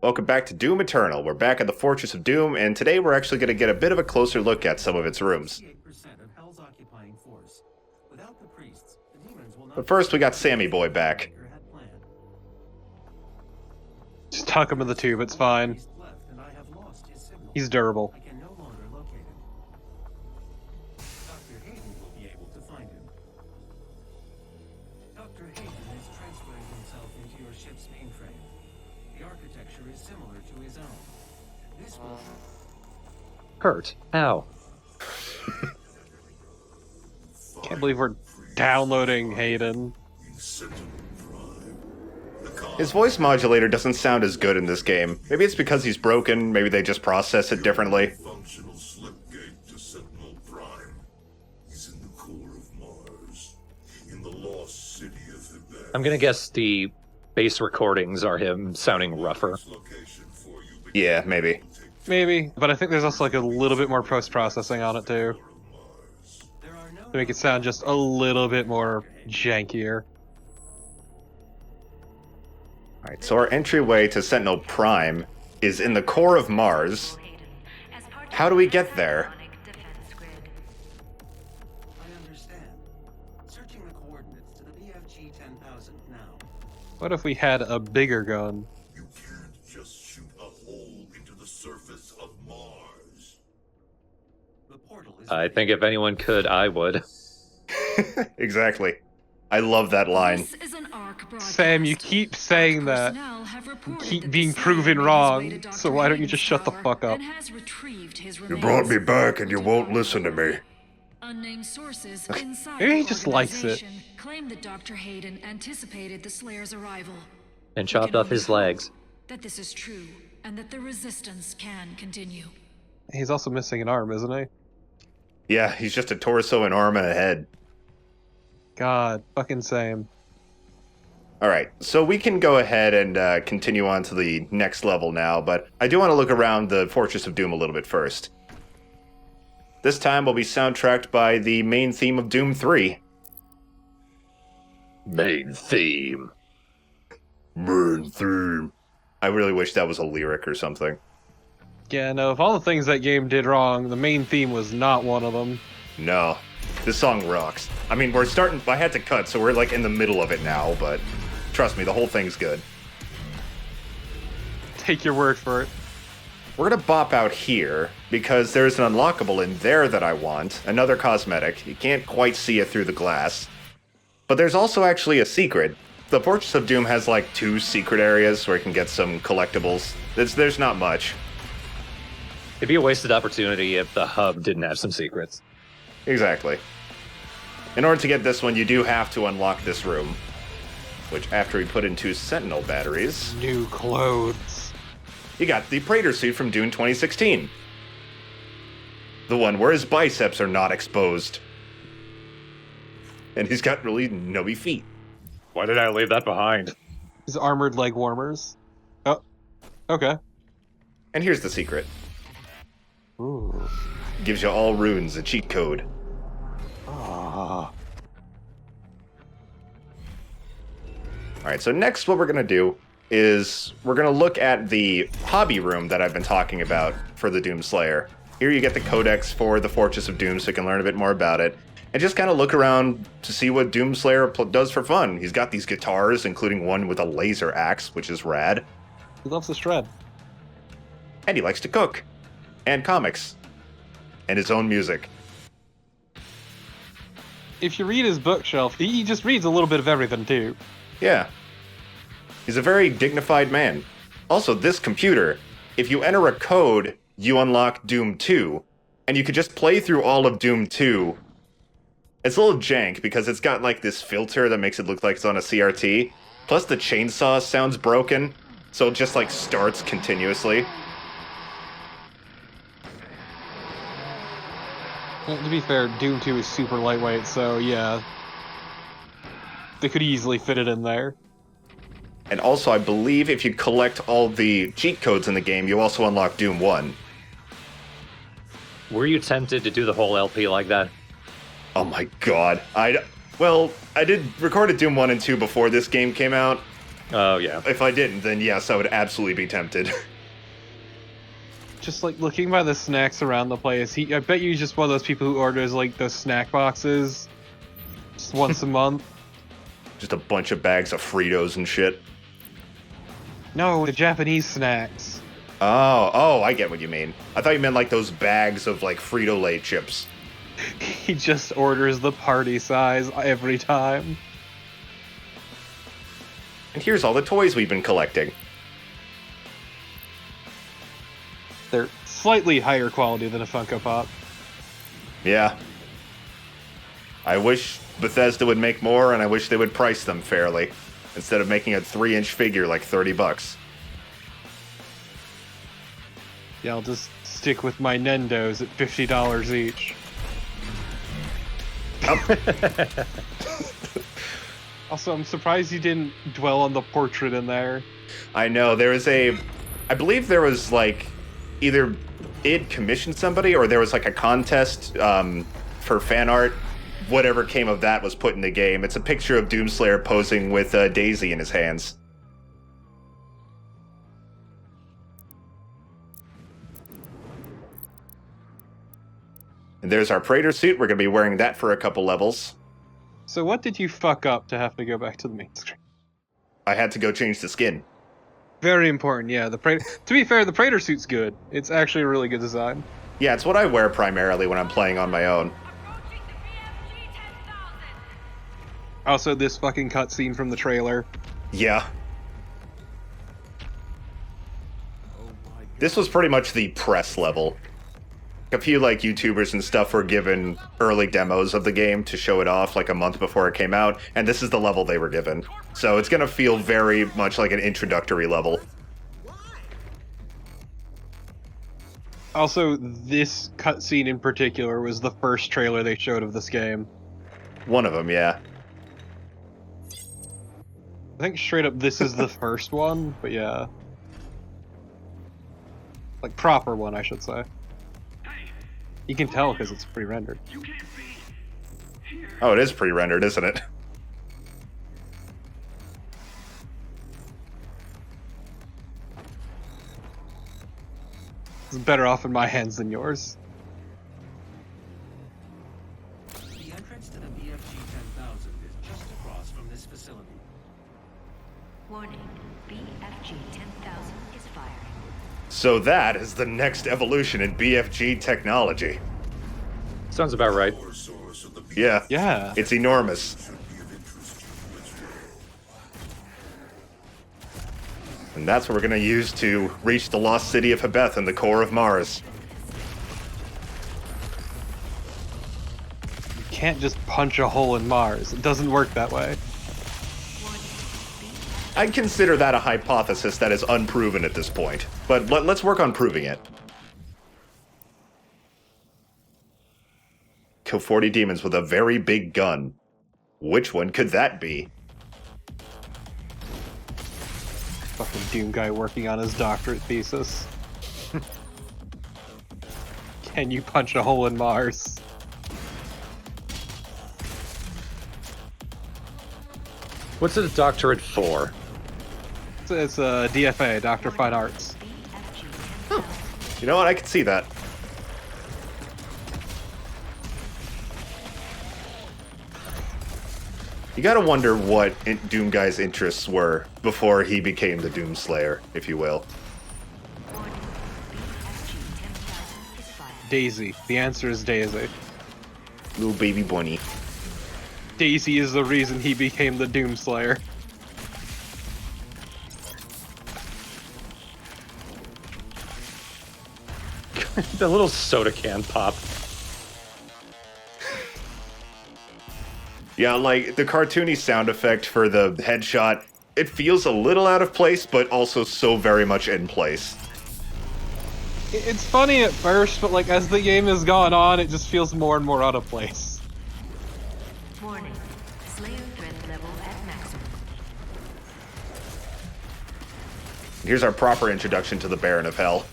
Welcome back to Doom Eternal. We're back at the Fortress of Doom, and today we're actually going to get a bit of a closer look at some of its rooms. But first, we got Sammy Boy back. Just tuck him in the tube, it's fine. He's durable. Hurt. Ow. Can't believe we're downloading Hayden. His voice modulator doesn't sound as good in this game. Maybe it's because he's broken, maybe they just process it differently. Functional slipgate to Sentinel Prime. He's in the core of Mars, in the lost city of Hibet. I'm gonna guess the bass recordings are him sounding rougher. Yeah, maybe. Maybe, but I think there's also like a little bit more post-processing on it too. To make it sound just a little bit more jankier. Alright, so our entryway to Sentinel Prime is in the core of Mars. How do we get there? What if we had a bigger gun? You can't just shoot a hole into the surface of Mars. I think if anyone could, I would. Exactly. I love that line. Sam, you keep saying that. You keep being proven wrong, so why don't you just shut the fuck up? You brought me back and you won't listen to me. Unnamed sources inside Maybe he the just likes it. organization claim that Dr. Hayden anticipated the Slayer's arrival. And We chopped can off only his hope legs. That this is true, and that the resistance can continue. He's also missing an arm, isn't he? Yeah, he's just a torso, an arm, and a head. God, fucking Sam. Alright, so we can go ahead and continue on to the next level now, but I do want to look around the Fortress of Doom a little bit first. This time we'll be soundtracked by the main theme of Doom 3. Main theme. Main theme. I really wish that was a lyric or something. Yeah, no, of all the things that game did wrong, the main theme was not one of them. No, this song rocks. I mean, we're starting, I had to cut, so we're like in the middle of it now, but trust me, the whole thing's good. Take your word for it. We're gonna bop out here, because there's an unlockable in there that I want, another cosmetic. You can't quite see it through the glass. But there's also actually a secret. The Fortress of Doom has like 2 secret areas where you can get some collectibles. There's not much. It'd be a wasted opportunity if the hub didn't have some secrets. Exactly. In order to get this one, you do have to unlock this room. Which, after we put in 2 Sentinel batteries, New clothes. you got the Praetor suit from Dune 2016. The one where his biceps are not exposed. And he's got really knobby feet. Why did I leave that behind? His armored leg warmers. Oh, okay. And here's the secret. Ooh. Gives you all runes, a cheat code. Ah. Alright, so next what we're going to do is we're going to look at the hobby room that I've been talking about for the Doom Slayer. Here you get the codex for the Fortress of Doom so you can learn a bit more about it. And just kind of look around to see what Doom Slayer does for fun. He's got these guitars, including one with a laser axe, which is rad. He loves the shred. And he likes to cook. And comics. And his own music. If you read his bookshelf, he just reads a little bit of everything too. Yeah. He's a very dignified man. Also, this computer, if you enter a code, you unlock Doom 2. And you could just play through all of Doom 2. It's a little jank because it's got like this filter that makes it look like it's on a CRT. Plus the chainsaw sounds broken, so it just like starts continuously. Well, to be fair, Doom 2 is super lightweight, so yeah. They could easily fit it in there. And also, I believe if you collect all the cheat codes in the game, you also unlock Doom 1. Were you tempted to do the whole LP like that? Oh my god. I did record Doom 1 and 2 before this game came out, Oh, yeah. If I didn't, then yes, I would absolutely be tempted. Just like looking by the snacks around the place, I bet you he's just one of those people who orders like those snack boxes just once a month. Just a bunch of bags of Fritos and shit. No, the Japanese snacks. Oh, I get what you mean. I thought you meant like those bags of like Frito-Lay chips. He just orders the party size every time. And here's all the toys we've been collecting. They're slightly higher quality than a Funko Pop. Yeah. I wish Bethesda would make more, and I wish they would price them fairly, instead of making a 3-inch figure like $30. Yeah, I'll just stick with my Nendos at $50 each. Also, I'm surprised you didn't dwell on the portrait in there. I know, I believe there was like, either id commissioned somebody, or there was like a contest for fan art. Whatever came of that was put in the game. It's a picture of Doomslayer posing with Daisy in his hands. And there's our Praetor suit. We're going to be wearing that for a couple levels. So what did you fuck up to have to go back to the main screen? I had to go change the skin. Very important, yeah. To be fair, the Praetor suit's good. It's actually a really good design. Yeah, it's what I wear primarily when I'm playing on my own. Also, this fucking cutscene from the trailer. Yeah. This was pretty much the press level. A few like YouTubers and stuff were given early demos of the game to show it off like a month before it came out, and this is the level they were given. So it's gonna feel very much like an introductory level. Also, this cutscene in particular was the first trailer they showed of this game. One of them, yeah. I think straight up this is the first one, but yeah. Like, proper one, I should say. You can tell because it's pre-rendered. Oh, it is pre-rendered, isn't it? It's better off in my hands than yours. The entrance to the BFG 10,000 is just across from this facility. Warning, BFG 10,000 is firing. So that is the next evolution in BFG technology. Sounds about right. Yeah. Yeah. It's enormous. And that's what we're going to use to reach the lost city of Hebeth in the core of Mars. You can't just punch a hole in Mars. It doesn't work that way. I'd consider that a hypothesis that is unproven at this point. But let's work on proving it. Kill 40 demons with a very big gun. Which one could that be? Fucking Doom guy working on his doctorate thesis. Can you punch a hole in Mars? What's it a doctorate for? It's a DFA, Doctor of Fine Arts. You know what? I can see that. You gotta wonder what Doom Guy's interests were before he became the Doom Slayer, if you will. Warning, BFG 10,000 is firing. Daisy. The answer is Daisy. Little baby bunny. Daisy is the reason he became the Doom Slayer. The little soda can pop. Yeah, like, the cartoony sound effect for the headshot, it feels a little out of place, but also so very much in place. It's funny at first, but like as the game has gone on, it just feels more and more out of place. Warning, Slayer threat level at maximum. Here's our proper introduction to the Baron of Hell.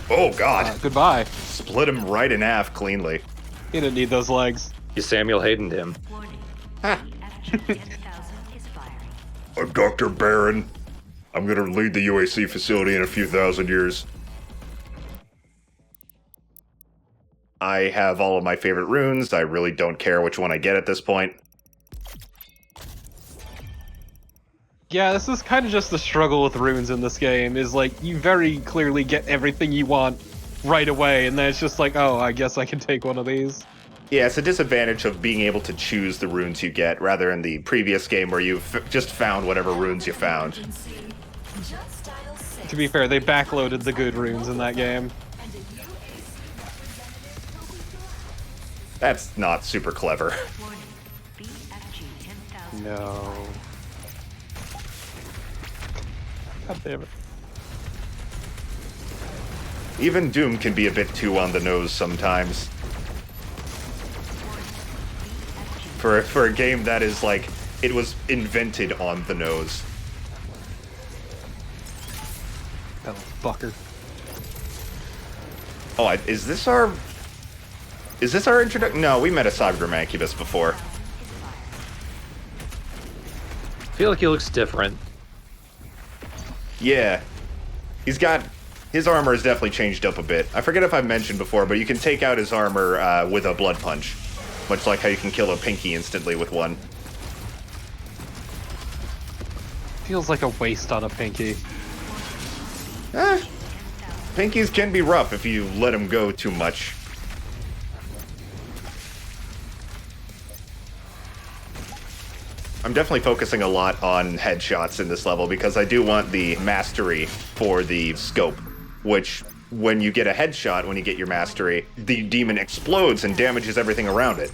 Oh god! Goodbye. Split him right in half cleanly. He didn't need those legs. You Samuel Hayden'd him. Warning, BFG 10,000 is firing. I'm Dr. Barron. I'm gonna lead the UAC facility in a few thousand years. I have all of my favorite runes. I really don't care which one I get at this point. Yeah, this is kind of just the struggle with runes in this game, is like, you very clearly get everything you want right away, and then it's just like, oh, I guess I can take one of these. Yeah, it's a disadvantage of being able to choose the runes you get, rather than the previous game where you just found whatever runes you found. To be fair, they backloaded the good runes in that game. That's not super clever. Warning. BFG 10,000. No. God damn it. Even Doom can be a bit too on the nose sometimes. For a game that is like, it was invented on the nose. Oh, fucker. Oh, is this our introduction? No, we met a Cyber Mancubus before. I feel like he looks different. Yeah. His armor has definitely changed up a bit. I forget if I've mentioned before, but you can take out his armor with a blood punch. Much like how you can kill a Pinky instantly with one. Feels like a waste on a Pinky. Pinkies can be rough if you let them go too much. I'm definitely focusing a lot on headshots in this level because I do want the mastery for the scope, which, when you get a headshot, when you get your mastery, the demon explodes and damages everything around it.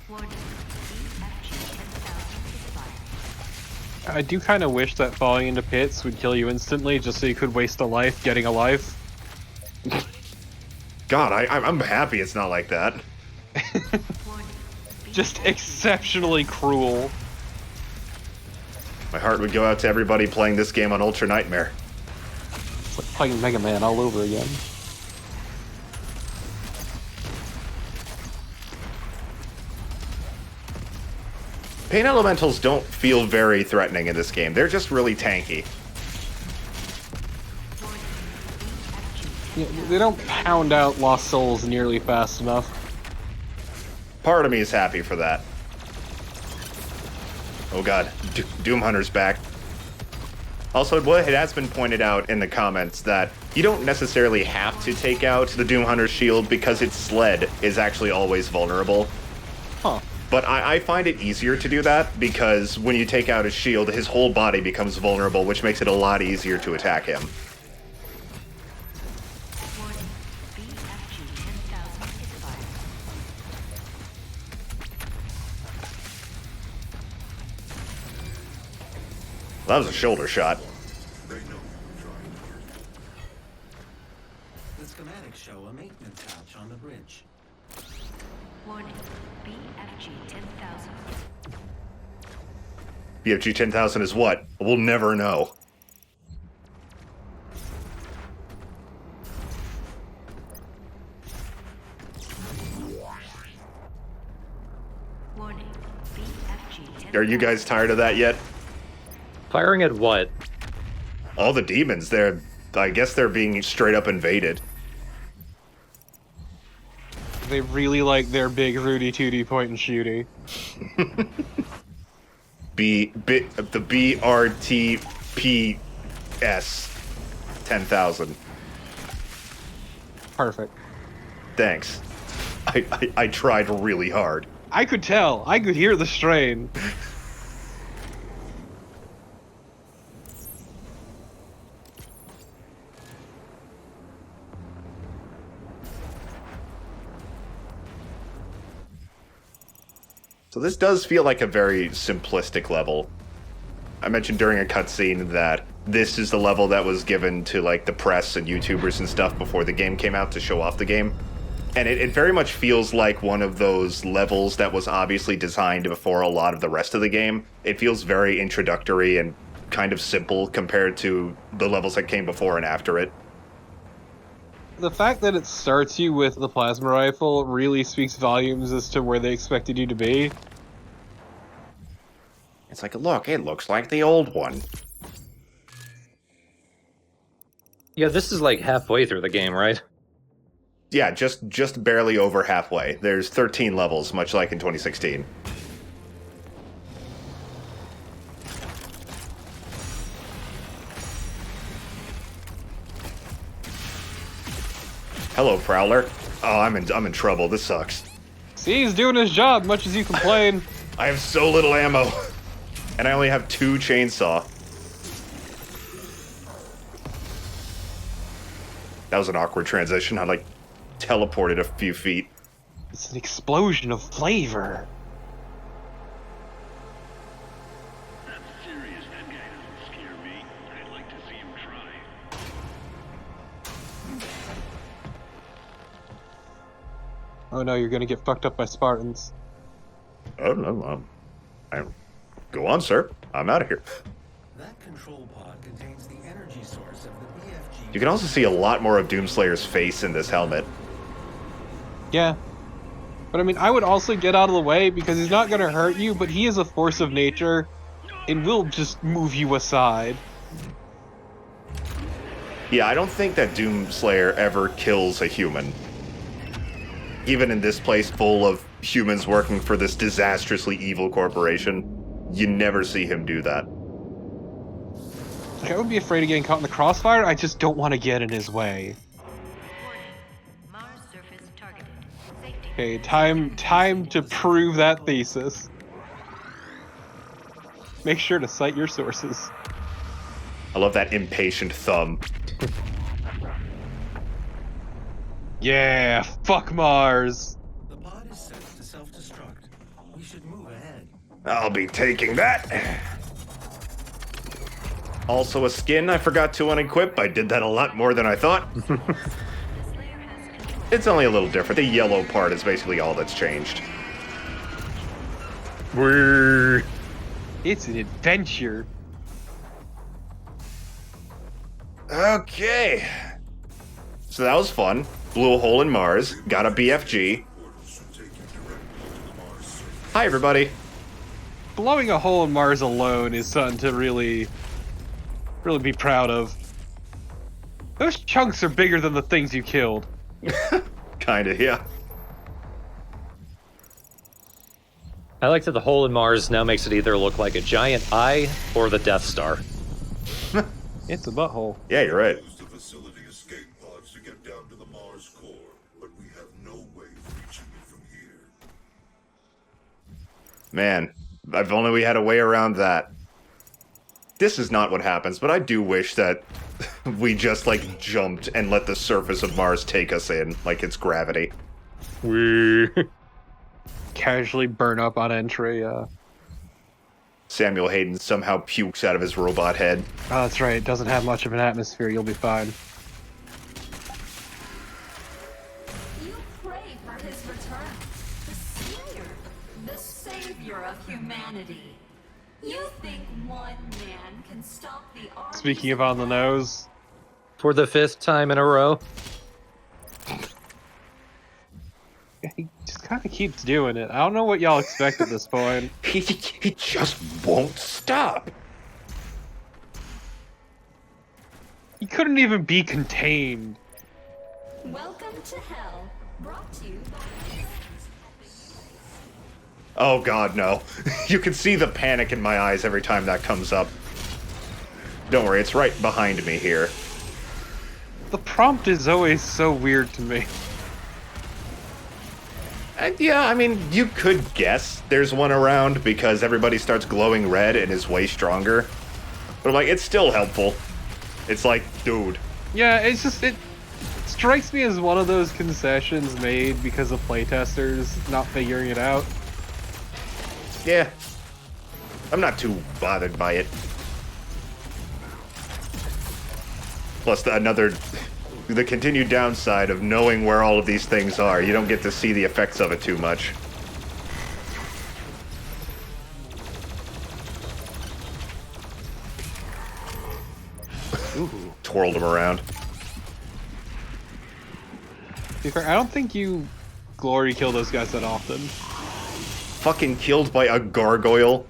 Warning. BFG 10,000 is fired. I do kind of wish that falling into pits would kill you instantly, just so you could waste a life getting a life. God, I'm happy it's not like that. Warning. Just exceptionally cruel. My heart would go out to everybody playing this game on Ultra Nightmare. It's like playing Mega Man all over again. Pain elementals don't feel very threatening in this game. They're just really tanky. Yeah, they don't pound out Lost Souls nearly fast enough. Part of me is happy for that. Oh god, Doom Hunter's back. Also, it has been pointed out in the comments that you don't necessarily have to take out the Doom Hunter's shield because its sled is actually always vulnerable. Huh. But I find it easier to do that because when you take out his shield, his whole body becomes vulnerable, which makes it a lot easier to attack him. Warning. BFG 10,000 is fired. That was a shoulder shot. The schematics show a maintenance hatch on the bridge. Warning. BFG 10,000. BFG 10,000 is what? We'll never know. Warning. BFG 10,000. Are you guys tired of that yet? Firing at what? All the demons, I guess they're being straight up invaded. They really like their big Rudy Tooty point and shooty. The BRTPS 10,000. Perfect. Thanks. I tried really hard. I could tell. I could hear the strain. So this does feel like a very simplistic level. I mentioned during a cutscene that this is the level that was given to like the press and YouTubers and stuff before the game came out to show off the game. And it very much feels like one of those levels that was obviously designed before a lot of the rest of the game. It feels very introductory and kind of simple compared to the levels that came before and after it. The fact that it starts you with the plasma rifle really speaks volumes as to where they expected you to be. It's like, look, it looks like the old one. Yeah, this is like halfway through the game, right? Yeah, just barely over halfway. There's 13 levels, much like in 2016. Hello, Prowler. Oh, I'm in trouble. This sucks. See, he's doing his job, much as you complain. I have so little ammo, and I only have 2 chainsaw. That was an awkward transition. I like teleported a few feet. It's an explosion of flavor. That's serious. That guy doesn't scare me. I'd like to see him try. Oh no, you're gonna get fucked up by Spartans. Oh no, go on, sir. I'm out of here. That control pod contains the energy source of the BFG. You can also see a lot more of Doomslayer's face in this helmet. Yeah. But I mean, I would also get out of the way because he's not gonna hurt you, but he is a force of nature and will just move you aside. Yeah, I don't think that Doomslayer ever kills a human. Even in this place full of humans working for this disastrously evil corporation, you never see him do that. Like, I would be afraid of getting caught in the crossfire, I just don't want to get in his way. Warning. Mars surface targeted. Safety. Okay, time to prove that thesis. Make sure to cite your sources. I love that impatient thumb. Yeah, fuck Mars. The pod is set to self-destruct. We should move ahead. I'll be taking that. Also a skin I forgot to unequip. I did that a lot more than I thought. The Slayer has control. It's only a little different. The yellow part is basically all that's changed. It's an adventure. Okay. So that was fun. Blew a hole in Mars. Got a BFG. Hi, everybody. Blowing a hole in Mars alone is something to really be proud of. Those chunks are bigger than the things you killed. Kinda, yeah. I like that the hole in Mars now makes it either look like a giant eye or the Death Star. It's a butthole. Yeah, you're right. Use the facility escape pods to get down to the Mars core, but we have no way of reaching it from here. Man, if only we had a way around that. This is not what happens, but I do wish that we just, like, jumped and let the surface of Mars take us in, like it's gravity. Casually burn up on entry. Samuel Hayden somehow pukes out of his robot head. Oh, that's right. It doesn't have much of an atmosphere. You'll be fine. You pray for his return. The savior of humanity. You think one man can stop the armies? Speaking of on the nose, For the 5th time in a row. he just kind of keeps doing it. I don't know what y'all expect at this point. He just won't stop. He couldn't even be contained. Welcome to hell. Brought to you by. Oh god, no. You can see the panic in my eyes every time that comes up. Don't worry, it's right behind me here. The prompt is always so weird to me. Yeah, I mean, you could guess there's one around because everybody starts glowing red and is way stronger. But I'm like, it's still helpful. It's like, dude. Yeah, it's just, it strikes me as one of those concessions made because of playtesters not figuring it out. Yeah. I'm not too bothered by it. Plus, the continued downside of knowing where all of these things are. You don't get to see the effects of it too much. Ooh. Twirled him around. To be fair, I don't think you glory kill those guys that often. Fucking killed by a gargoyle.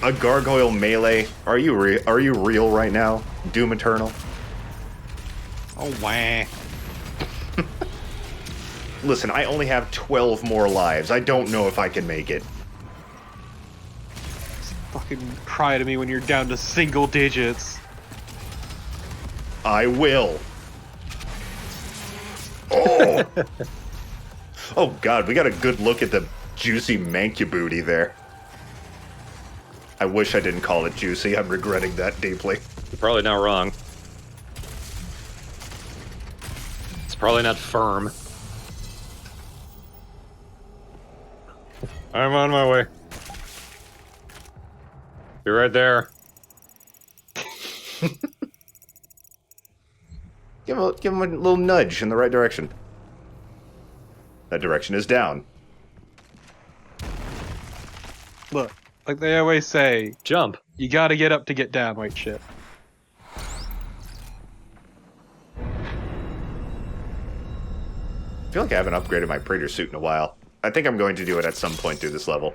A gargoyle melee. Are you real right now, Doom Eternal? Oh, wah. Listen, I only have 12 more lives. I don't know if I can make it. Fucking cry to me when you're down to single digits. I will. Oh! Oh god, we got a good look at the juicy mancubooty there. I wish I didn't call it juicy. I'm regretting that deeply. You're probably not wrong. It's probably not firm. I'm on my way. Be right there. Give him a little nudge in the right direction. That direction is down. Look, like they always say, Jump. you gotta get up to get down, right shit. I feel like I haven't upgraded my Praetor suit in a while. I think I'm going to do it at some point through this level.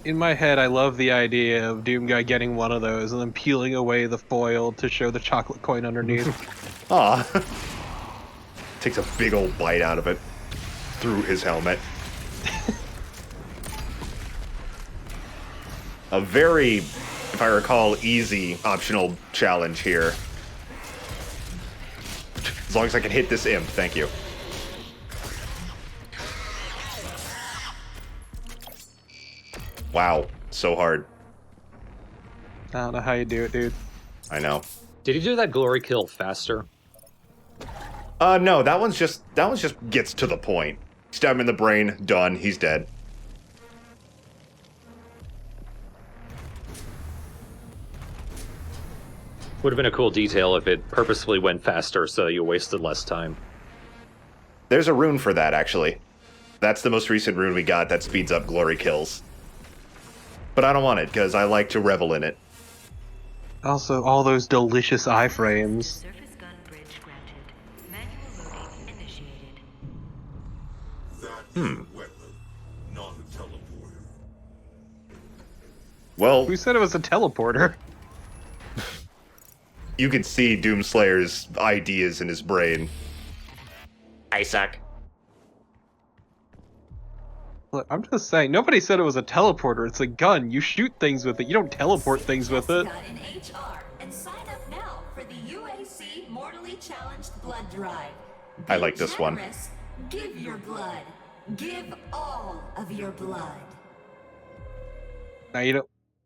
In my head, I love the idea of Doom Guy getting one of those and then peeling away the foil to show the chocolate coin underneath. Aw. Takes a big old bite out of it. Through his helmet. A very, if I recall, easy optional challenge here. As long as I can hit this imp, thank you. Wow, so hard. I don't know how you do it, dude. I know. Did he do that glory kill faster? No, that one's just gets to the point. Stab him in the brain, done, he's dead. Would have been a cool detail if it purposefully went faster so you wasted less time. There's a rune for that, actually. That's the most recent rune we got that speeds up glory kills. But I don't want it, because I like to revel in it. Also, all those delicious iframes. Surface gun bridge granted. Manual loading initiated. That is a weapon, not a teleporter. Well, Who said it was a teleporter? you can see Doomslayer's ideas in his brain. I suck. Look, I'm just saying, nobody said it was a teleporter. It's a gun. You shoot things with it. You don't teleport things with it. Gun in HR and sign up now for the UAC Mortally Challenged Blood Drive. I Be like this one. generous. Give your blood. Give all of your blood. Now you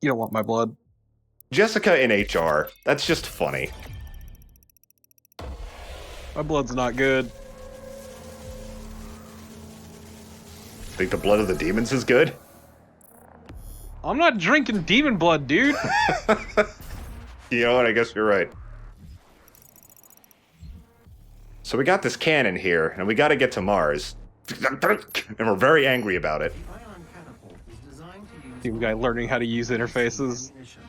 don't want my blood. Jessica in HR. That's just funny. My blood's not good. Think the blood of the demons is good? I'm not drinking demon blood, dude. You know what? I guess you're right. So we got this cannon here, and we gotta get to Mars. And we're very angry about it. The ion catapult is designed to use Doom Guy learning how to use interfaces. ignition.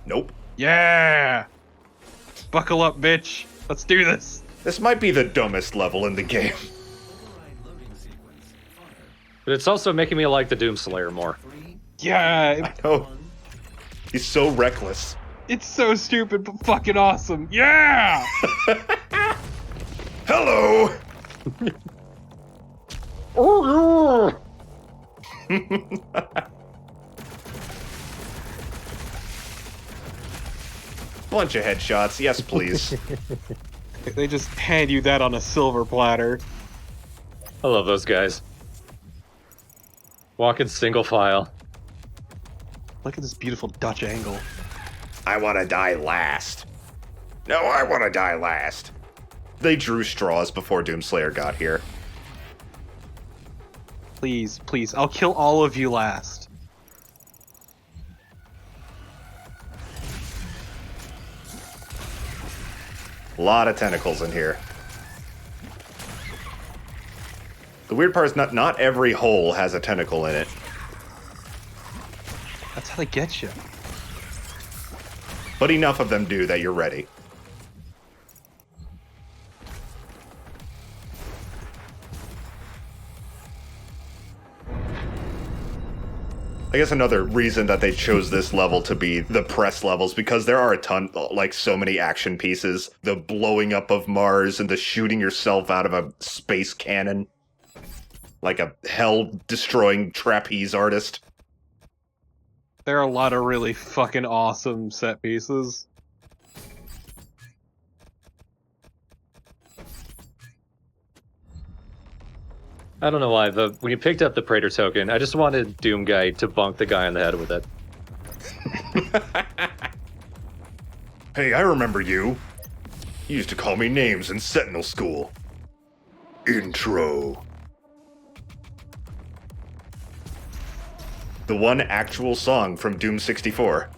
Nope. Yeah! Buckle up, bitch. Let's do this. This might be the dumbest level in the game. Override loading sequence. Fire. But it's also making me like the Doomslayer more. 3, Yeah, Oh, 1. he's so reckless. it's so stupid, but fucking awesome. Yeah! Hello! Bunch of headshots, yes please. They just hand you that on a silver platter. I love those guys. Walk in single file. Look at this beautiful Dutch angle. I wanna die last. No, I wanna die last. They drew straws before Doomslayer got here. Please, please, I'll kill all of you last. A lot of tentacles in here. The weird part is not every hole has a tentacle in it. That's how they get you. but enough of them do that you're ready. I guess another reason that they chose this level to be the press levels, because there are a ton, like so many action pieces. The blowing up of Mars and the shooting yourself out of a space cannon. Like a hell-destroying trapeze artist. There are a lot of really fucking awesome set pieces. I don't know why, but when you picked up the Praetor token, I just wanted Doom Guy to bonk the guy on the head with it. Hey, I remember you. You used to call me names in Sentinel School. Intro. The one actual song from Doom 64.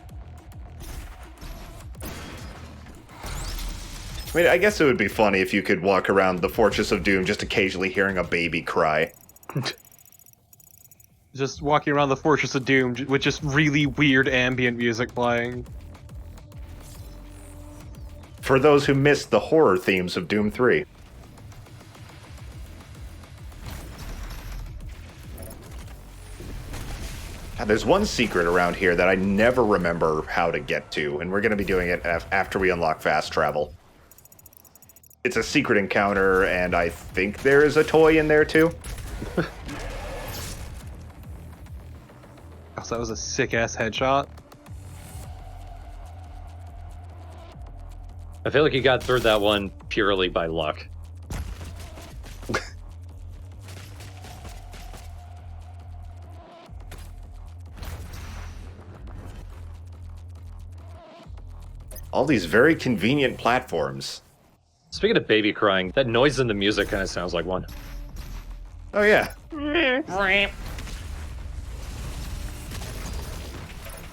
I mean, I guess it would be funny if you could walk around the Fortress of Doom just occasionally hearing a baby cry. Just walking around the Fortress of Doom with just really weird ambient music playing. For those who missed the horror themes of Doom 3. Now, there's one secret around here that I never remember how to get to, and we're going to be doing it after we unlock fast travel. It's a secret encounter, and I think there is a toy in there too. Oh, so that was a sick-ass headshot. I feel like you got through that one purely by luck. All these very convenient platforms. Speaking of baby crying, that noise in the music kind of sounds like one. Oh yeah.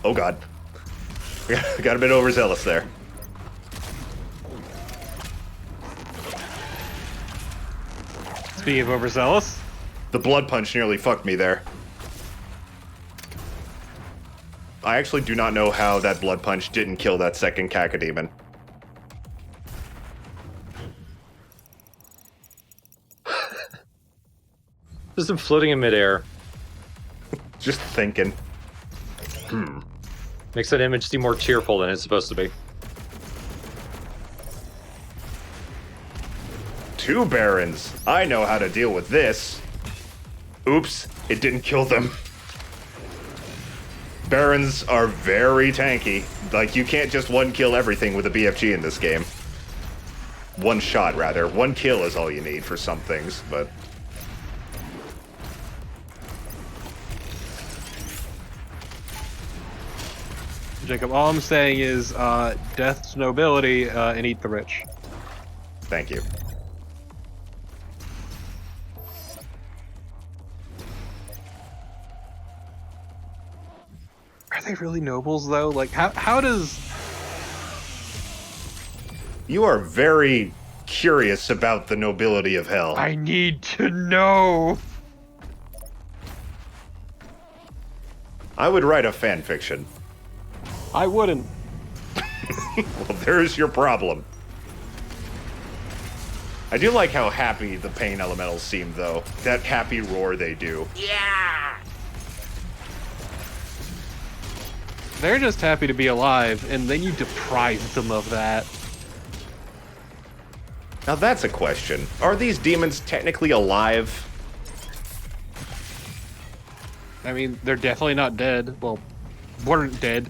Oh god. I got a bit overzealous there. Speaking of overzealous. The blood punch nearly fucked me there. I actually do not know how that blood punch didn't kill that second cacodemon. Just him floating in midair. Just thinking. Makes that image seem more cheerful than it's supposed to be. 2 barons. I know how to deal with this. Oops, it didn't kill them. Barons are very tanky. Like, you can't just one kill everything with a BFG in this game. One shot, rather. One kill is all you need for some things, but... Jacob, all I'm saying is, death to nobility, and eat the rich. Thank you. Are they really nobles, though? Like, how does... You are very curious about the nobility of hell. I need to know! I would write a fan fiction. I wouldn't. Well, there's your problem. I do like how happy the pain elementals seem, though. That happy roar they do. They're just happy to be alive, and then you deprive them of that. Now that's a question. Are these demons technically alive? I mean, they're definitely not dead. Well, weren't dead.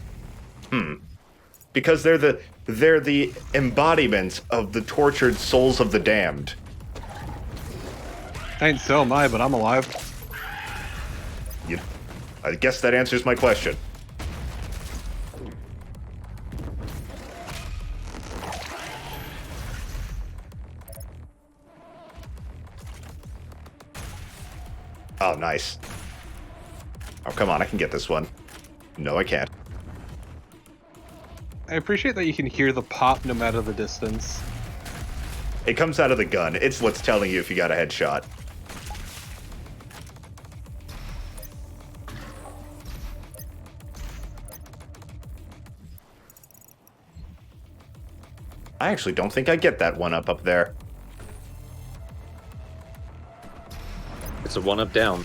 Because they're the embodiment of the tortured souls of the damned. Ain't so am I, but I'm alive. I guess that answers my question. Oh, nice. Oh, come on, I can get this one. No, I can't. I appreciate that you can hear the pop no matter the distance. It comes out of the gun. It's what's telling you if you got a headshot. I actually don't think I get that one up there. It's a 1-up down.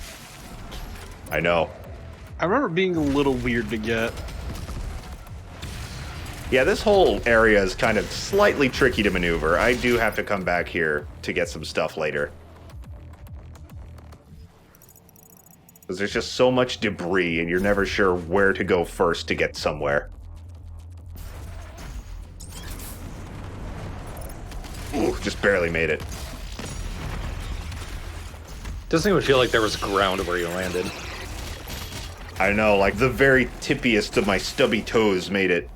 I know. I remember it being a little weird to get. Yeah, this whole area is kind of slightly tricky to maneuver. I do have to come back here to get some stuff later. Because there's just so much debris, and you're never sure where to go first to get somewhere. Ooh, just barely made it. Doesn't even feel like there was ground where you landed. I know, like the very tippiest of my stubby toes made it.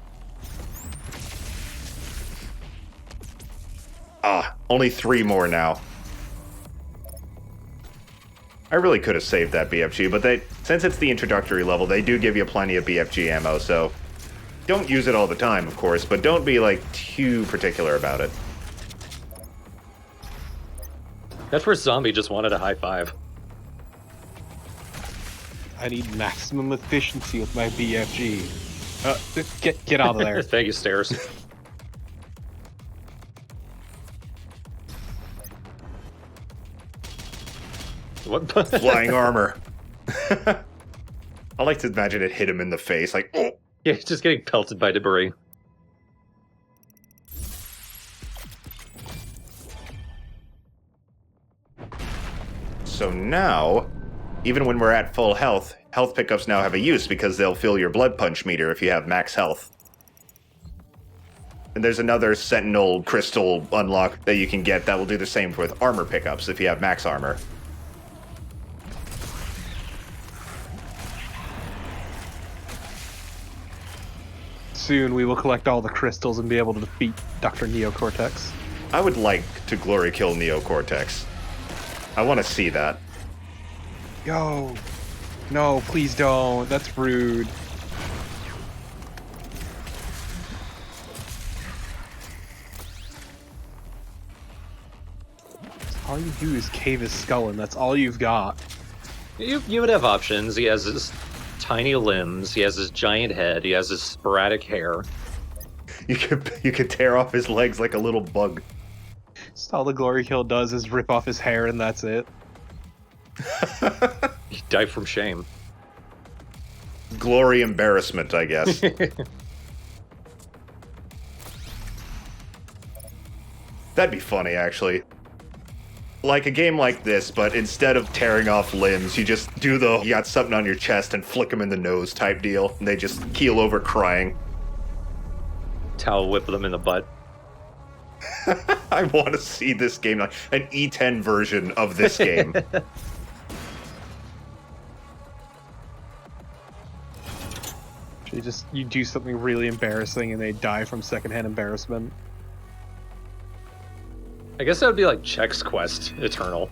Ah, only 3 more now. I really could have saved that BFG, but since it's the introductory level, they do give you plenty of BFG ammo, so don't use it all the time, of course, but don't be, like, too particular about it. That first zombie just wanted a high five. I need maximum efficiency with my BFG. Get out of there. Thank you, stairs. What? Flying armor. I like to imagine it hit him in the face, like, oh! Yeah, he's just getting pelted by debris. So now, even when we're at full health, health pickups now have a use because they'll fill your blood punch meter if you have max health. And there's another sentinel crystal unlock that you can get that will do the same with armor pickups if you have max armor. Soon we will collect all the crystals and be able to defeat Dr. Neocortex. I would like to glory kill Neocortex. I want to see that. Yo! No, please don't. That's rude. All you do is cave his skull, and that's all you've got. You would have options. He has his tiny limbs, he has his giant head, he has his sporadic hair. You could tear off his legs like a little bug. Just all the glory kill does is rip off his hair, and that's it. He died from shame. Glory embarrassment, I guess. That'd be funny, actually. Like a game like this, but instead of tearing off limbs, you just do the you got something on your chest and flick them in the nose type deal, and they just keel over crying. Towel whip them in the butt. I want to see this game, like an E10 version of this game. You do something really embarrassing and they die from secondhand embarrassment. I guess that would be like Chex Quest Eternal.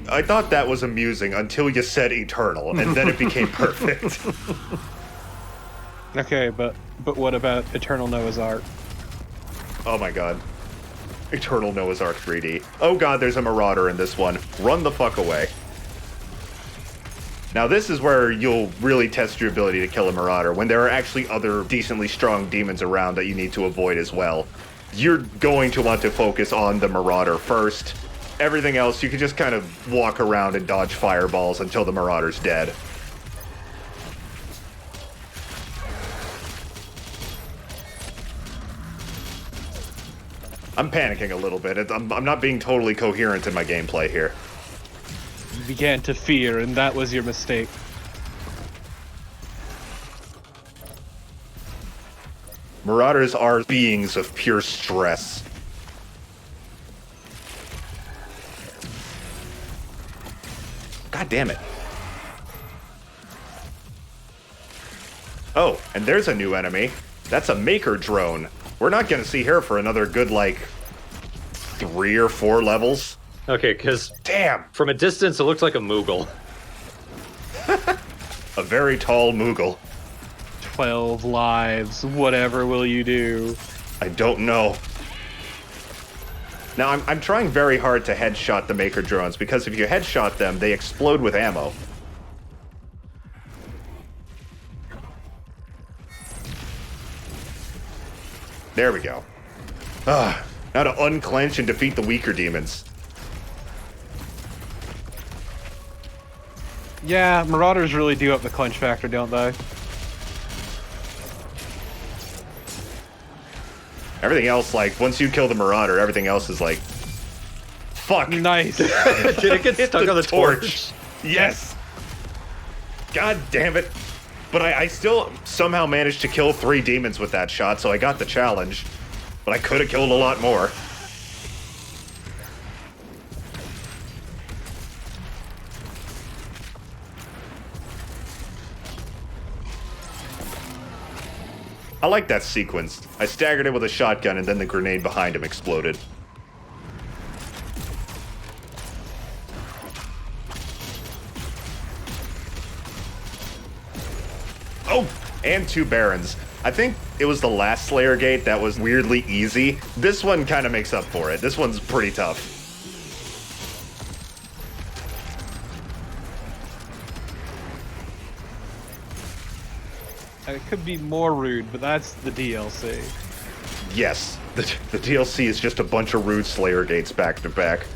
I thought that was amusing until you said eternal, and then it became perfect. Okay, but what about Eternal Noah's Ark? Oh my god. Eternal Noah's Ark 3D. Oh god, there's a Marauder in this one. Run the fuck away. Now this is where you'll really test your ability to kill a Marauder, when there are actually other decently strong demons around that you need to avoid as well. You're going to want to focus on the Marauder first. Everything else, you can just kind of walk around and dodge fireballs until the Marauder's dead. I'm panicking a little bit. I'm not being totally coherent in my gameplay here. You began to fear, and that was your mistake. Marauders are beings of pure stress. God damn it. Oh, and there's a new enemy. That's a Maker drone. We're not going to see her for another good, like, 3 or 4 levels. Okay, because Damn! from a distance it looks like a Moogle. A very tall Moogle. 12 lives. Whatever will you do? I don't know. Now, I'm trying very hard to headshot the Maker drones, because if you headshot them, they explode with ammo. There we go. Ah, now to unclench and defeat the weaker demons. Yeah, Marauders really do up the clench factor, don't they? Everything else, like, once you kill the Marauder, everything else is like... Fuck! Nice. Did it get Hit stuck on the torch? Yes! God damn it. But I still somehow managed to kill 3 demons with that shot, so I got the challenge. But I could have killed a lot more. I like that sequence. I staggered it with a shotgun and then the grenade behind him exploded. Oh, and 2 Barons. I think it was the last Slayer Gate that was weirdly easy. This one kind of makes up for it. This one's pretty tough. It could be more rude, but that's the DLC. Yes, the DLC is just a bunch of rude Slayer Gates back to back.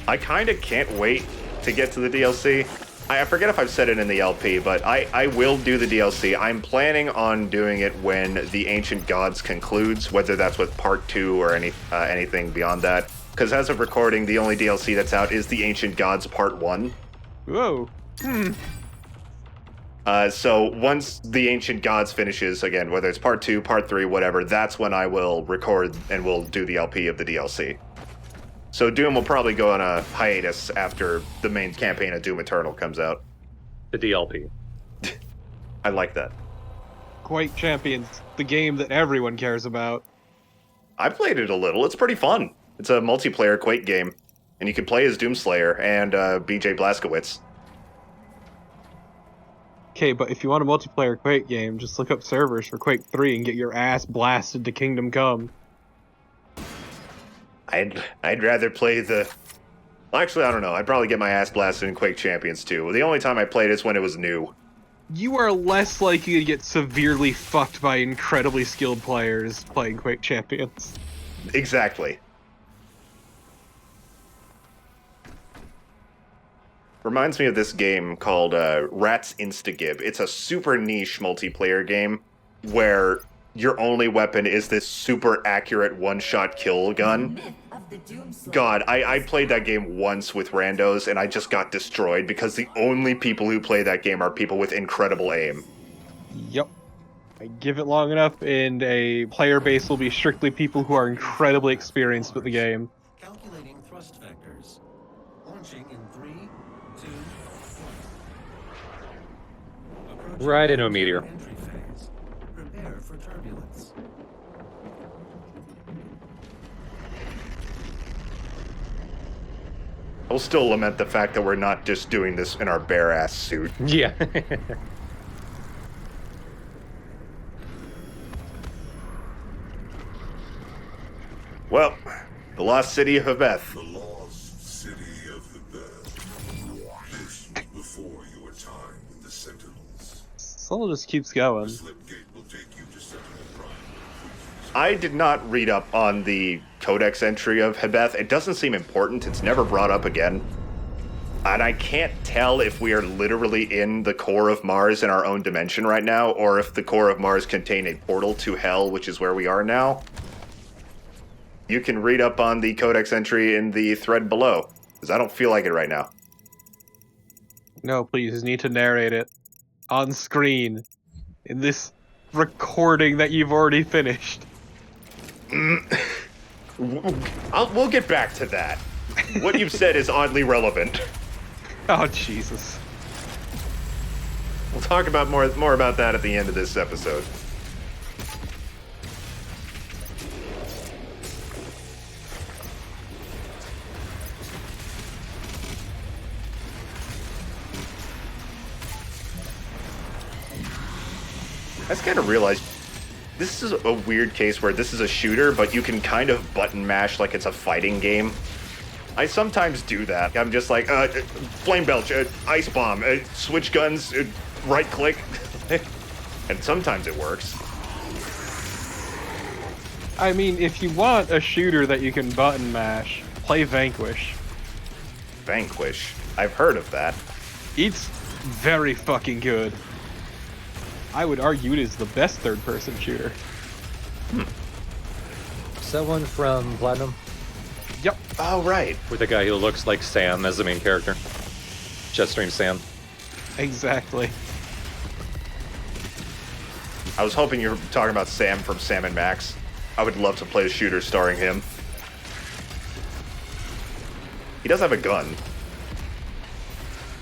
I kind of can't wait to get to the DLC. I forget if I've said it in the LP, but I will do the DLC. I'm planning on doing it when the Ancient Gods concludes, whether that's with Part 2 or anything beyond that. Because as of recording, the only DLC that's out is the Ancient Gods Part 1. Whoa. So once the Ancient Gods finishes, again, whether it's Part 2, Part 3, whatever, that's when I will record and we'll do the LP of the DLC. So Doom will probably go on a hiatus after the main campaign of Doom Eternal comes out. The DLP. I like that. Quake Champions, the game that everyone cares about. I played it a little. It's pretty fun. It's a multiplayer Quake game. And you can play as Doomslayer and BJ Blazkowicz. Okay, but if you want a multiplayer Quake game, just look up servers for Quake 3 and get your ass blasted to Kingdom Come. I'd rather play the... Actually, I don't know. I'd probably get my ass blasted in Quake Champions too. The only time I played is when it was new. You are less likely to get severely fucked by incredibly skilled players playing Quake Champions. Exactly. Reminds me of this game called Rat's Instagib. It's a super niche multiplayer game where your only weapon is this super accurate one-shot kill gun. God, I played that game once with randos and I just got destroyed because the only people who play that game are people with incredible aim. Yep. I give it long enough and a player base will be strictly people who are incredibly experienced with the game. Calculating thrust vectors. Launching in 3, 2, 1. Approaching Right into a meteor. Entry phase. Prepare for turbulence. I'll still lament the fact that we're not just doing this in our bare-ass suit. Yeah. Well, the lost city of Hebeth. The lost city of the This before your time with the Sentinels. Soul just keeps going. Slipgate will take you to Sentinel Prime. I did not read up on the codex entry of Hebeth. It doesn't seem important. It's never brought up again. And I can't tell if we are literally in the core of Mars in our own dimension right now, or if the core of Mars contained a portal to Hell, which is where we are now. You can read up on the codex entry in the thread below, because I don't feel like it right now. No, please, you need to narrate it on screen in this recording that you've already finished. We'll get back to that. What you've said is oddly relevant. Oh, Jesus. We'll talk about more about that at the end of this episode. I just kind of realized this is a weird case where this is a shooter, but you can kind of button mash like it's a fighting game. I sometimes do that. I'm just like, flame belch, ice bomb, switch guns, right click. And sometimes it works. I mean, if you want a shooter that you can button mash, play Vanquish. Vanquish. I've heard of that. It's very fucking good. I would argue it is the best third-person shooter. Is that one from Platinum? Yep. Oh, right. With the guy who looks like Sam as the main character. Jetstream Sam. Exactly. I was hoping you were talking about Sam from Sam and Max. I would love to play a shooter starring him. He does have a gun.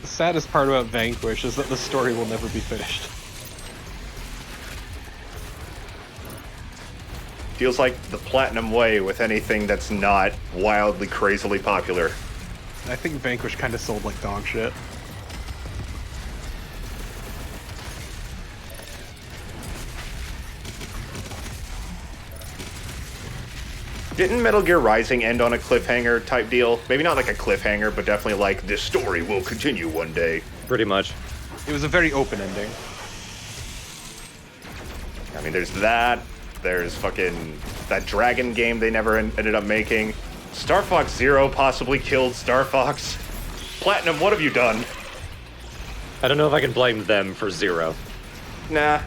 The saddest part about Vanquish is that the story will never be finished. Feels like the Platinum way with anything that's not wildly, crazily popular. I think Vanquish kind of sold like dog shit. Didn't Metal Gear Rising end on a cliffhanger type deal? Maybe not like a cliffhanger, but definitely like, this story will continue one day. Pretty much. It was a very open ending. I mean, there's that. There's fucking that Dragon game they never ended up making. Star Fox Zero possibly killed Star Fox. Platinum, what have you done? I don't know if I can blame them for Zero. Nah,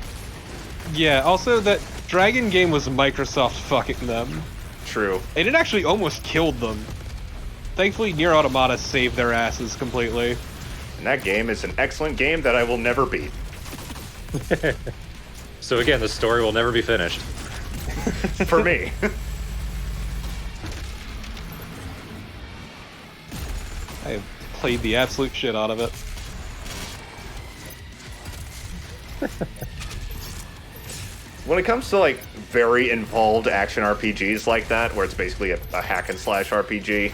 Yeah, also that Dragon game was Microsoft fucking them. true. And it actually almost killed them. Thankfully, Nier Automata saved their asses completely. And that game is an excellent game that I will never beat. So again, the story will never be finished. For me. I have played the absolute shit out of it. When it comes to like very involved action RPGs like that, where it's basically a hack and slash RPG,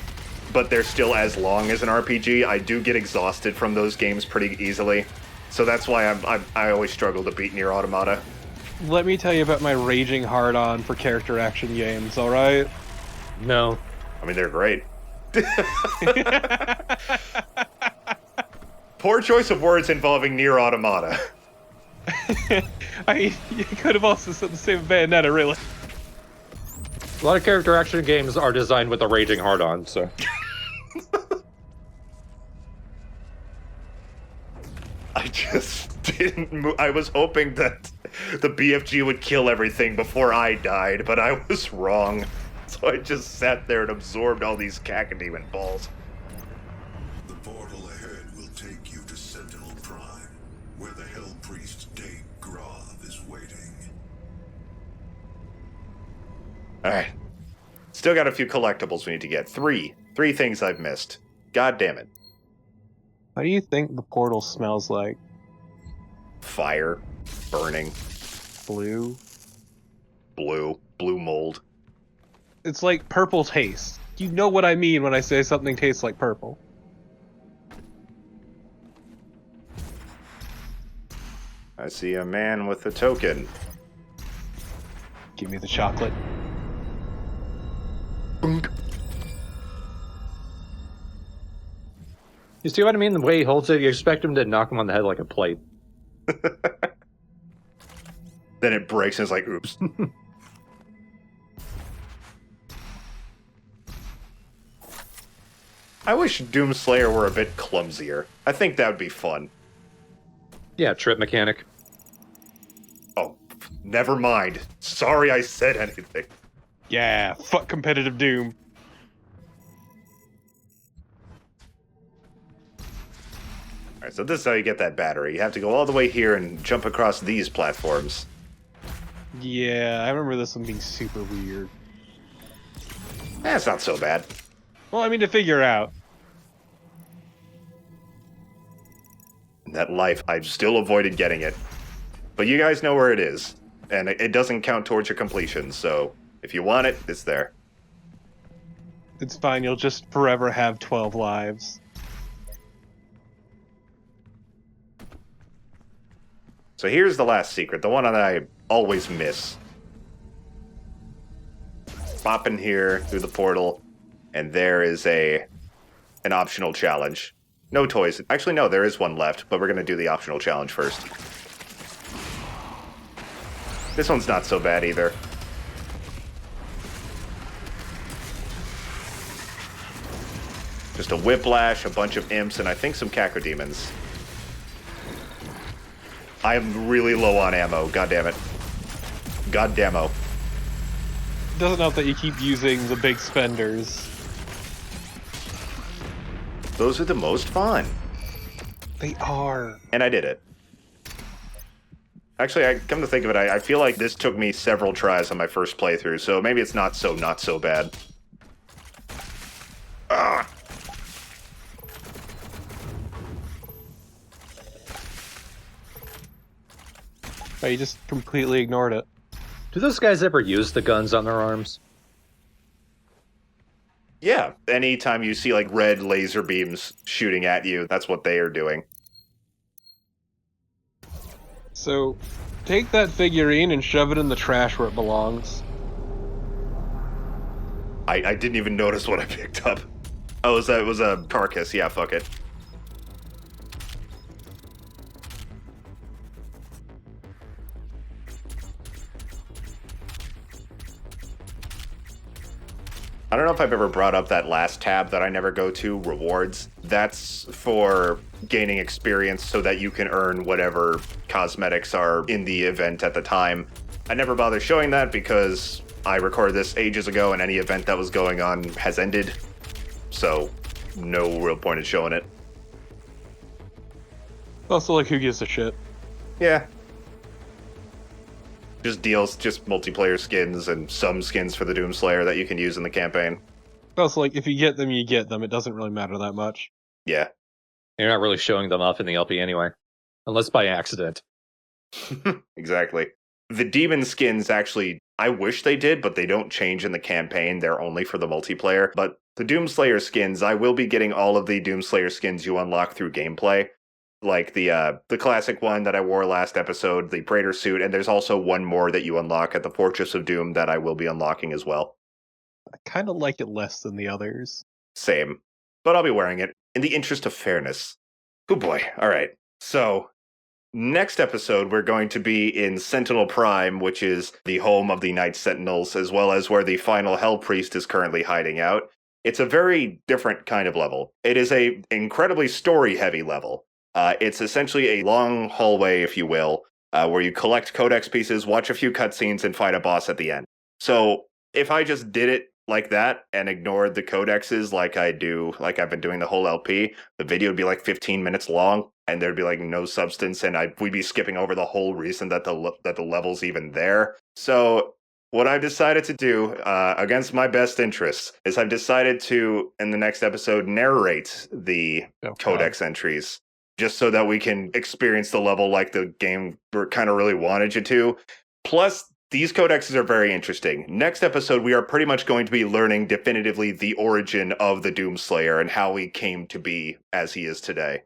but they're still as long as an RPG, I do get exhausted from those games pretty easily. So that's why I always struggle to beat Nier Automata. Let me tell you about my raging hard-on for character action games, alright? No. I mean, they're great. Poor choice of words involving Nier Automata. I mean, you could have also said the same of Bayonetta, really. A lot of character action games are designed with a raging hard-on, so... I just didn't move. I was hoping that the BFG would kill everything before I died, but I was wrong. So I just sat there and absorbed all these cacodemon balls. The portal ahead will take you to Sentinel Prime, where the Hell Priest Date Grav is waiting. Alright. Still got a few collectibles we need to get. Three things I've missed. God damn it. What do you think the portal smells like? Fire. Burning. Blue? Blue mold. It's like purple taste. You know what I mean when I say something tastes like purple. I see a man with a token. Give me the chocolate. You see what I mean? The way he holds it, you expect him to knock him on the head like a plate. Then it breaks and it's like, oops. I wish Doomslayer were a bit clumsier. I think that would be fun. Yeah, trip mechanic. Oh, never mind. Sorry I said anything. Yeah, fuck competitive Doom. Alright, so this is how you get that battery. You have to go all the way here and jump across these platforms. Yeah, I remember this one being super weird. It's not so bad. Well, I mean, to figure out. In that life, I've still avoided getting it. But you guys know where it is. And it doesn't count towards your completion, so if you want it, it's there. It's fine, you'll just forever have 12 lives. So here's the last secret, the one that I always miss. Pop in here through the portal, and there is an optional challenge. No toys. Actually, no, there is one left, but we're going to do the optional challenge first. This one's not so bad either. Just a whiplash, a bunch of imps, and I think some cacodemons. I am really low on ammo, god damn it. God dammo. Doesn't help that you keep using the big spenders. Those are the most fun. They are. And I did it. Actually, I come to think of it, I feel like this took me several tries on my first playthrough, so maybe it's not so bad. Ah! Oh, you just completely ignored it. Do those guys ever use the guns on their arms? Yeah, anytime you see, like, red laser beams shooting at you, that's what they are doing. So, take that figurine and shove it in the trash where it belongs. I didn't even notice what I picked up. Oh, it was a carcass. Yeah, fuck it. I don't know if I've ever brought up that last tab that I never go to, rewards. That's for gaining experience so that you can earn whatever cosmetics are in the event at the time. I never bother showing that because I recorded this ages ago and any event that was going on has ended. So, no real point in showing it. Also, like, who gives a shit? Yeah. Just deals, just multiplayer skins and some skins for the Doomslayer that you can use in the campaign. Also, like, if you get them, you get them. It doesn't really matter that much. Yeah. You're not really showing them off in the LP anyway. Unless by accident. Exactly. The demon skins actually, I wish they did, but they don't change in the campaign. They're only for the multiplayer. But the Doomslayer skins, I will be getting all of the Doomslayer skins you unlock through gameplay. Like the classic one that I wore last episode, the Praetor suit, and there's also one more that you unlock at the Fortress of Doom that I will be unlocking as well. I kind of like it less than the others. Same. But I'll be wearing it in the interest of fairness. Oh boy. All right. So, next episode, we're going to be in Sentinel Prime, which is the home of the Night Sentinels, as well as where the final Hell Priest is currently hiding out. It's a very different kind of level. It is a incredibly story-heavy level. It's essentially a long hallway, if you will, where you collect codex pieces, watch a few cutscenes, and fight a boss at the end. So, if I just did it like that and ignored the codexes like I've been doing the whole LP, the video would be like 15 minutes long, and there'd be like no substance, and we'd be skipping over the whole reason that the level's even there. So, what I've decided to do, against my best interests, is I've decided to, in the next episode, narrate the codex entries. Just so that we can experience the level like the game kind of really wanted you to. Plus, these codexes are very interesting. Next episode, we are pretty much going to be learning definitively the origin of the Doomslayer and how he came to be as he is today.